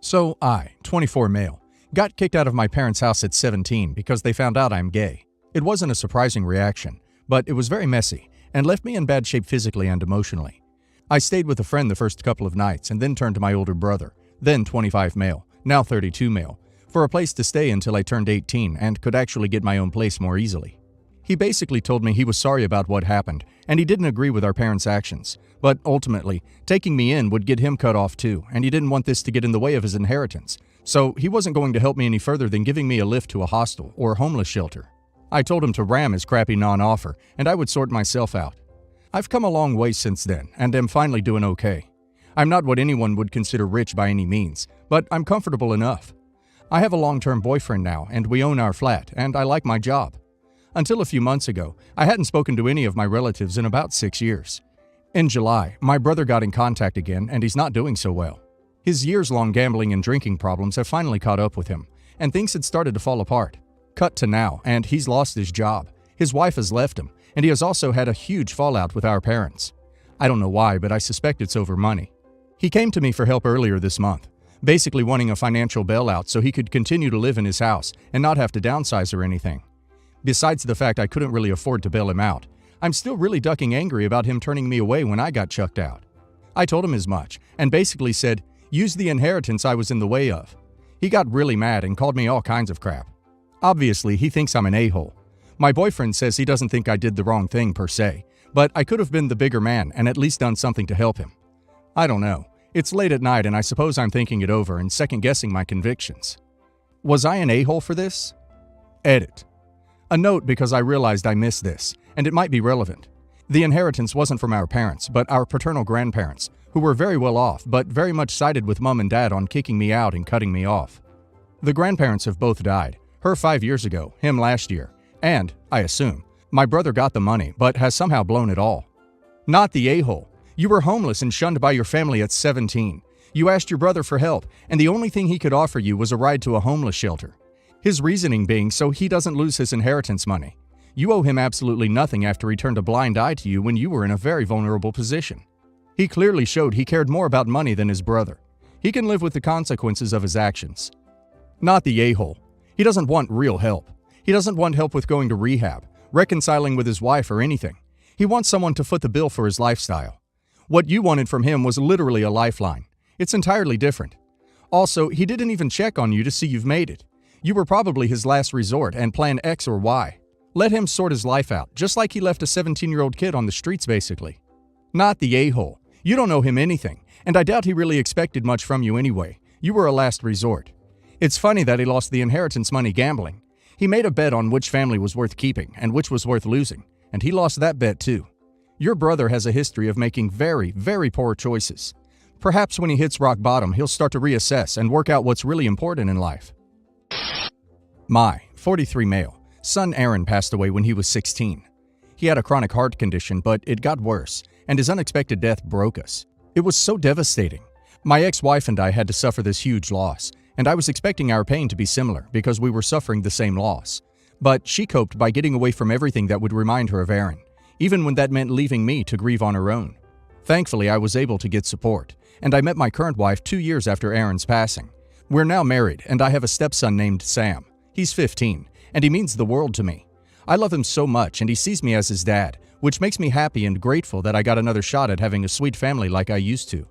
So I, 24 male, got kicked out of my parents' house at 17 because they found out I'm gay. It wasn't a surprising reaction, but it was very messy and left me in bad shape physically and emotionally. I stayed with a friend the first couple of nights and then turned to my older brother, then 25 male, now 32 male, for a place to stay until I turned 18 and could actually get my own place more easily. He basically told me he was sorry about what happened and he didn't agree with our parents' actions, but ultimately, taking me in would get him cut off too, and he didn't want this to get in the way of his inheritance, so he wasn't going to help me any further than giving me a lift to a hostel or homeless shelter. I told him to ram his crappy non-offer, and I would sort myself out. I've come a long way since then, and am finally doing okay. I'm not what anyone would consider rich by any means, but I'm comfortable enough. I have a long-term boyfriend now, and we own our flat, and I like my job. Until a few months ago, I hadn't spoken to any of my relatives in about 6 years. In July, my brother got in contact again, and he's not doing so well. His years-long gambling and drinking problems have finally caught up with him, and things had started to fall apart. Cut to now, and he's lost his job. His wife has left him, and he has also had a huge fallout with our parents. I don't know why, but I suspect it's over money. He came to me for help earlier this month, basically wanting a financial bailout so he could continue to live in his house and not have to downsize or anything. Besides the fact I couldn't really afford to bail him out, I'm still really ducking angry about him turning me away when I got chucked out. I told him as much, and basically said, use the inheritance I was in the way of. He got really mad and called me all kinds of crap. Obviously, he thinks I'm an a-hole. My boyfriend says he doesn't think I did the wrong thing per se, but I could have been the bigger man and at least done something to help him. I don't know. It's late at night and I suppose I'm thinking it over and second-guessing my convictions. Was I an a-hole for this? Edit. A note because I realized I missed this, and it might be relevant. The inheritance wasn't from our parents, but our paternal grandparents, who were very well off, but very much sided with mom and dad on kicking me out and cutting me off. The grandparents have both died, her 5 years ago, him last year, and, I assume, my brother got the money, but has somehow blown it all. Not the a-hole. You were homeless and shunned by your family at 17. You asked your brother for help, and the only thing he could offer you was a ride to a homeless shelter. His reasoning being so he doesn't lose his inheritance money. You owe him absolutely nothing after he turned a blind eye to you when you were in a very vulnerable position. He clearly showed he cared more about money than his brother. He can live with the consequences of his actions. Not the a-hole. He doesn't want real help. He doesn't want help with going to rehab, reconciling with his wife or anything. He wants someone to foot the bill for his lifestyle. What you wanted from him was literally a lifeline. It's entirely different. Also, he didn't even check on you to see you've made it. You were probably his last resort and plan X or Y. Let him sort his life out, just like he left a 17-year-old kid on the streets basically. Not the a-hole. You don't owe him anything, and I doubt he really expected much from you anyway. You were a last resort. It's funny that he lost the inheritance money gambling. He made a bet on which family was worth keeping and which was worth losing, and he lost that bet too. Your brother has a history of making very, very poor choices. Perhaps when he hits rock bottom, he'll start to reassess and work out what's really important in life. My 43 male son Aaron passed away when he was 16. He had a chronic heart condition, but it got worse, and his unexpected death broke us. It was so devastating. My ex-wife and I had to suffer this huge loss, and I was expecting our pain to be similar because we were suffering the same loss. But she coped by getting away from everything that would remind her of Aaron, even when that meant leaving me to grieve on her own. Thankfully, I was able to get support, and I met my current wife 2 years after Aaron's passing. We're now married, and I have a stepson named Sam. He's 15, and he means the world to me. I love him so much, and he sees me as his dad, which makes me happy and grateful that I got another shot at having a sweet family like I used to.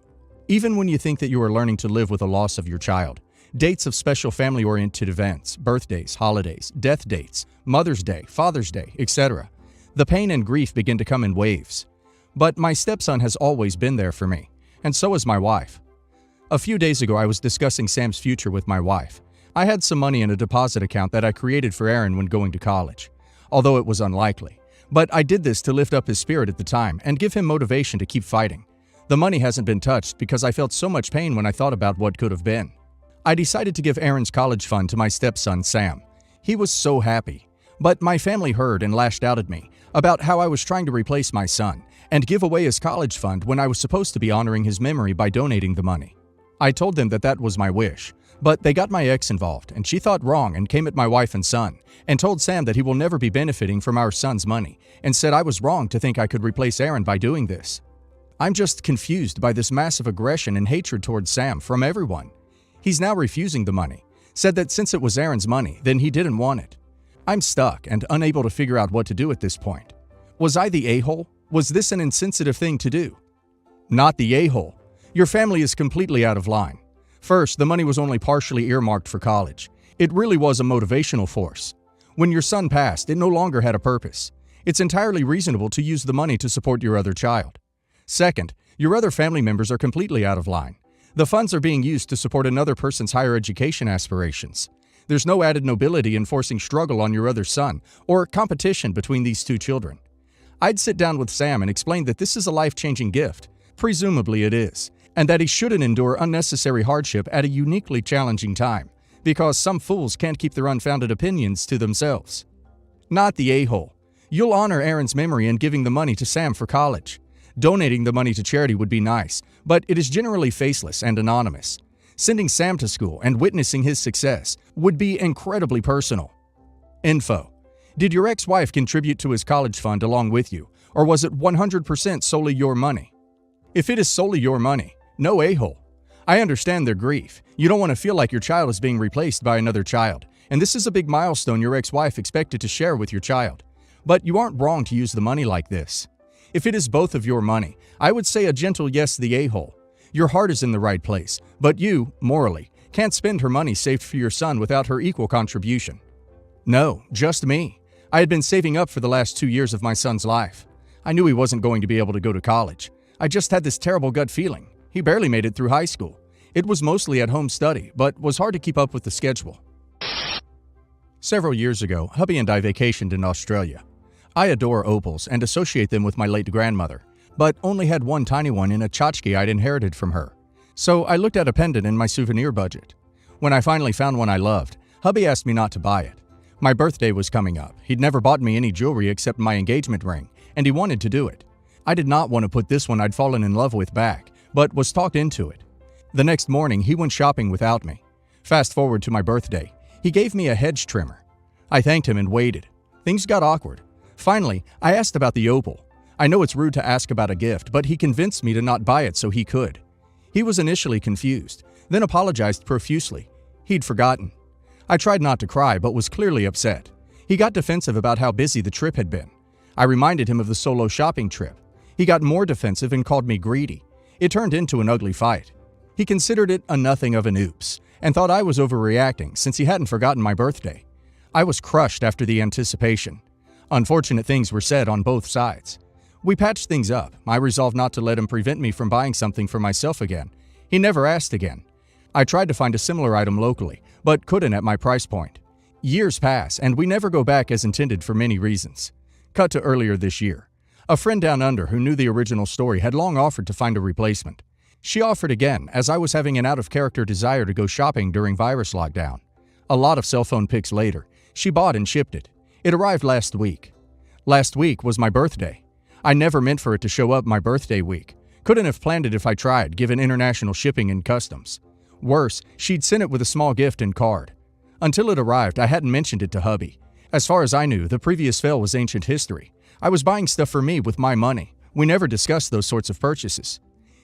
Even when you think that you are learning to live with the loss of your child, dates of special family-oriented events, birthdays, holidays, death dates, Mother's Day, Father's Day, etc., the pain and grief begin to come in waves. But my stepson has always been there for me, and so has my wife. A few days ago, I was discussing Sam's future with my wife. I had some money in a deposit account that I created for Aaron when going to college, although it was unlikely. But I did this to lift up his spirit at the time and give him motivation to keep fighting. The money hasn't been touched because I felt so much pain when I thought about what could have been. I decided to give Aaron's college fund to my stepson, Sam. He was so happy. But my family heard and lashed out at me about how I was trying to replace my son and give away his college fund when I was supposed to be honoring his memory by donating the money. I told them that that was my wish, but they got my ex involved and she thought wrong and came at my wife and son and told Sam that he will never be benefiting from our son's money and said I was wrong to think I could replace Aaron by doing this. I'm just confused by this massive aggression and hatred towards Sam from everyone. He's now refusing the money, said that since it was Aaron's money, then he didn't want it. I'm stuck and unable to figure out what to do at this point. Was I the a-hole? Was this an insensitive thing to do? Not the a-hole. Your family is completely out of line. First, the money was only partially earmarked for college. It really was a motivational force. When your son passed, it no longer had a purpose. It's entirely reasonable to use the money to support your other child. Second, your other family members are completely out of line. The funds are being used to support another person's higher education aspirations. There's no added nobility in forcing struggle on your other son or competition between these two children. I'd sit down with Sam and explain that this is a life-changing gift. Presumably it is, and that he shouldn't endure unnecessary hardship at a uniquely challenging time, because some fools can't keep their unfounded opinions to themselves. Not the a-hole. You'll honor Aaron's memory in giving the money to Sam for college. Donating the money to charity would be nice, but it is generally faceless and anonymous. Sending Sam to school and witnessing his success would be incredibly personal. Info. Did your ex-wife contribute to his college fund along with you, or was it 100% solely your money? If it is solely your money, no a-hole. I understand their grief. You don't want to feel like your child is being replaced by another child, and this is a big milestone your ex-wife expected to share with your child. But you aren't wrong to use the money like this. If it is both of your money, I would say a gentle yes the a-hole. Your heart is in the right place, but you, morally, can't spend her money saved for your son without her equal contribution. No, just me. I had been saving up for the last 2 years of my son's life. I knew he wasn't going to be able to go to college. I just had this terrible gut feeling. He barely made it through high school. It was mostly at home study, but was hard to keep up with the schedule. Several years ago, hubby and I vacationed in Australia. I adore opals and associate them with my late grandmother, but only had one tiny one in a tchotchke I'd inherited from her. So I looked at a pendant in my souvenir budget. When I finally found one I loved, hubby asked me not to buy it. My birthday was coming up. He'd never bought me any jewelry except my engagement ring, and he wanted to do it. I did not want to put this one I'd fallen in love with back, but was talked into it. The next morning, he went shopping without me. Fast forward to my birthday. He gave me a hedge trimmer. I thanked him and waited. Things got awkward. Finally, I asked about the opal. I know it's rude to ask about a gift, but he convinced me to not buy it so he could. He was initially confused, then apologized profusely. He'd forgotten. I tried not to cry, but was clearly upset. He got defensive about how busy the trip had been. I reminded him of the solo shopping trip. He got more defensive and called me greedy. It turned into an ugly fight. He considered it a nothing of an oops, and thought I was overreacting since he hadn't forgotten my birthday. I was crushed after the anticipation. Unfortunate things were said on both sides. We patched things up. I resolved not to let him prevent me from buying something for myself again. He never asked again. I tried to find a similar item locally, but couldn't at my price point. Years pass, and we never go back as intended for many reasons. Cut to earlier this year. A friend down under who knew the original story had long offered to find a replacement. She offered again, as I was having an out-of-character desire to go shopping during virus lockdown. A lot of cell phone pics later, she bought and shipped it. It arrived last week. Last week was my birthday. I never meant for it to show up my birthday week. Couldn't have planned it if I tried, given international shipping and customs. Worse, she'd sent it with a small gift and card. Until it arrived, I hadn't mentioned it to hubby. As far as I knew, the previous fail was ancient history. I was buying stuff for me with my money. We never discussed those sorts of purchases.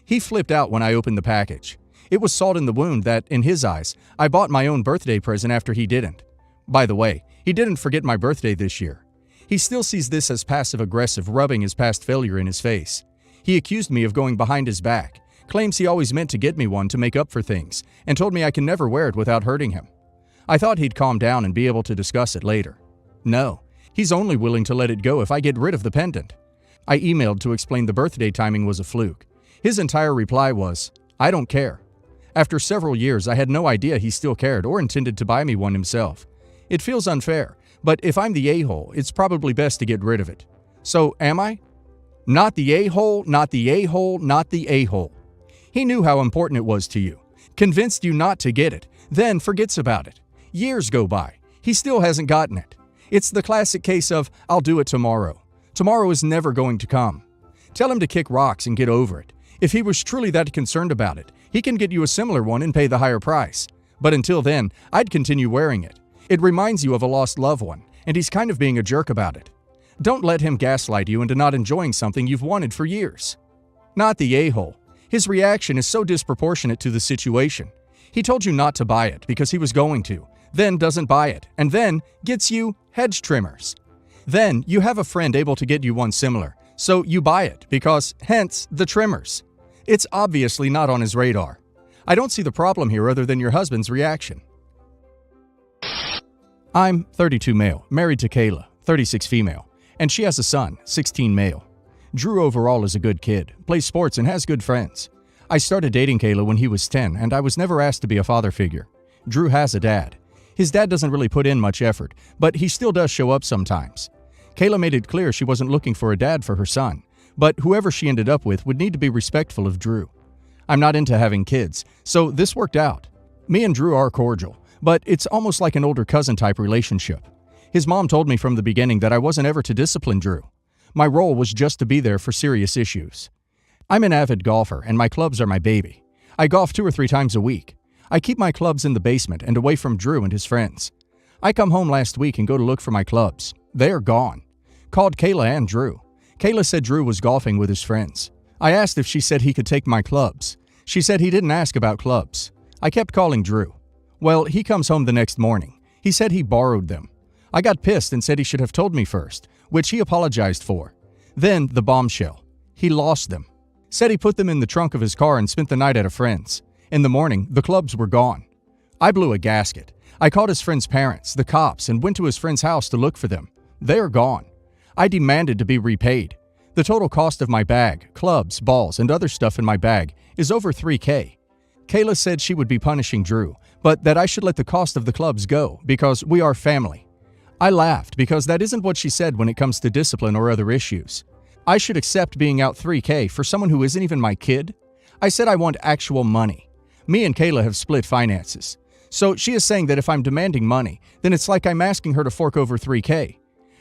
He flipped out when I opened the package. It was salt in the wound that, in his eyes, I bought my own birthday present after he didn't. By the way, he didn't forget my birthday this year. He still sees this as passive-aggressive, rubbing his past failure in his face. He accused me of going behind his back, claims he always meant to get me one to make up for things, and told me I can never wear it without hurting him. I thought he'd calm down and be able to discuss it later. No, he's only willing to let it go if I get rid of the pendant. I emailed to explain the birthday timing was a fluke. His entire reply was, "I don't care." After several years, I had no idea he still cared or intended to buy me one himself. It feels unfair, but if I'm the a-hole, it's probably best to get rid of it. So, am I? Not the a-hole, not the a-hole, not the a-hole. He knew how important it was to you, convinced you not to get it, then forgets about it. Years go by. He still hasn't gotten it. It's the classic case of, "I'll do it tomorrow." Tomorrow is never going to come. Tell him to kick rocks and get over it. If he was truly that concerned about it, he can get you a similar one and pay the higher price. But until then, I'd continue wearing it. It reminds you of a lost loved one, and he's kind of being a jerk about it. Don't let him gaslight you into not enjoying something you've wanted for years. Not the a-hole. His reaction is so disproportionate to the situation. He told you not to buy it because he was going to, then doesn't buy it, and then gets you hedge trimmers. Then you have a friend able to get you one similar, so you buy it because, hence, the trimmers. It's obviously not on his radar. I don't see the problem here other than your husband's reaction. I'm 32 male, married to Kayla, 36 female, and she has a son, 16 male. Drew overall is a good kid, plays sports and has good friends. I started dating Kayla when he was 10, and I was never asked to be a father figure. Drew has a dad. His dad doesn't really put in much effort, but he still does show up sometimes. Kayla made it clear she wasn't looking for a dad for her son, but whoever she ended up with would need to be respectful of Drew. I'm not into having kids, so this worked out. Me and Drew are cordial, but it's almost like an older cousin type relationship. His mom told me from the beginning that I wasn't ever to discipline Drew. My role was just to be there for serious issues. I'm an avid golfer, and my clubs are my baby. I golf 2 or 3 times a week. I keep my clubs in the basement and away from Drew and his friends. I come home last week and go to look for my clubs. They are gone. Called Kayla and Drew. Kayla said Drew was golfing with his friends. I asked if she said he could take my clubs. She said he didn't ask about clubs. I kept calling Drew. Well, he comes home the next morning. He said he borrowed them. I got pissed and said he should have told me first, which he apologized for. Then the bombshell. He lost them. Said he put them in the trunk of his car and spent the night at a friend's. In the morning, the clubs were gone. I blew a gasket. I called his friend's parents, the cops, and went to his friend's house to look for them. They are gone. I demanded to be repaid. The total cost of my bag, clubs, balls, and other stuff in my bag is over $3,000. Kayla said she would be punishing Drew, but that I should let the cost of the clubs go because we are family. I laughed because that isn't what she said when it comes to discipline or other issues. I should accept being out $3,000 for someone who isn't even my kid? I said I want actual money. Me and Kayla have split finances. So she is saying that if I'm demanding money, then it's like I'm asking her to fork over $3,000.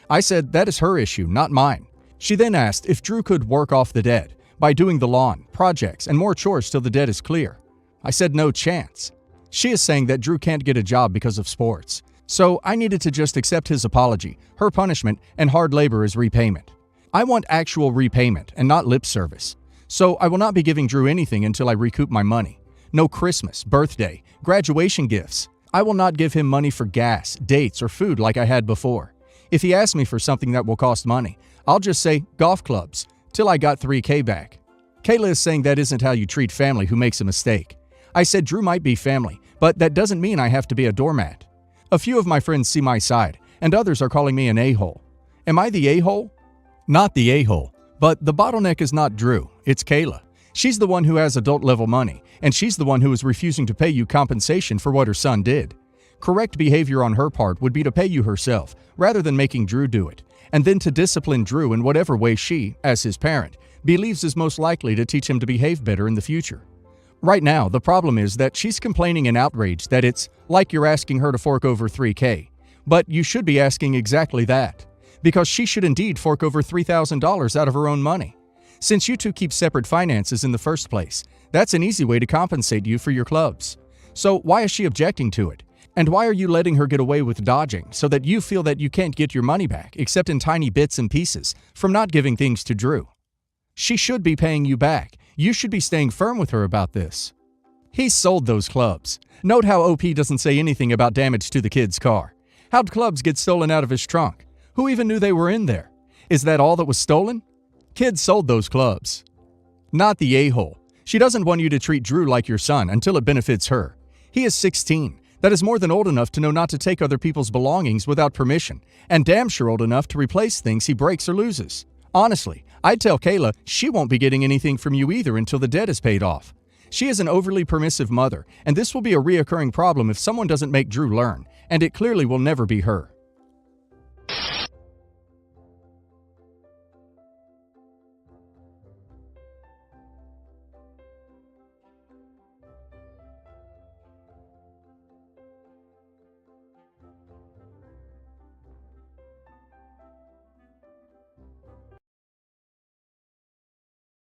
I said that is her issue, not mine. She then asked if Drew could work off the debt by doing the lawn, projects, and more chores till the debt is clear. I said no chance. She is saying that Drew can't get a job because of sports. So I needed to just accept his apology, her punishment, and hard labor as repayment. I want actual repayment and not lip service. So I will not be giving Drew anything until I recoup my money. No Christmas, birthday, graduation gifts. I will not give him money for gas, dates, or food like I had before. If he asks me for something that will cost money, I'll just say golf clubs, till I got $3,000 back. Kayla is saying that isn't how you treat family who makes a mistake. I said Drew might be family, but that doesn't mean I have to be a doormat. A few of my friends see my side, and others are calling me an a-hole. Am I the a-hole? Not the a-hole, but the bottleneck is not Drew, it's Kayla. She's the one who has adult-level money, and she's the one who is refusing to pay you compensation for what her son did. Correct behavior on her part would be to pay you herself, rather than making Drew do it, and then to discipline Drew in whatever way she, as his parent, believes is most likely to teach him to behave better in the future. Right now, the problem is that she's complaining in outrage that it's like you're asking her to fork over $3,000. But you should be asking exactly that, because she should indeed fork over $3,000 out of her own money. Since you two keep separate finances in the first place, that's an easy way to compensate you for your clubs. So why is she objecting to it? And why are you letting her get away with dodging so that you feel that you can't get your money back except in tiny bits and pieces from not giving things to Drew? She should be paying you back. You should be staying firm with her about this. He sold those clubs. Note how OP doesn't say anything about damage to the kid's car. How'd clubs get stolen out of his trunk? Who even knew they were in there? Is that all that was stolen? Kid sold those clubs. Not the a-hole. She doesn't want you to treat Drew like your son until it benefits her. He is 16. That is more than old enough to know not to take other people's belongings without permission, and damn sure old enough to replace things he breaks or loses. Honestly, I'd tell Kayla she won't be getting anything from you either until the debt is paid off. She is an overly permissive mother, and this will be a reoccurring problem if someone doesn't make Drew learn, and it clearly will never be her.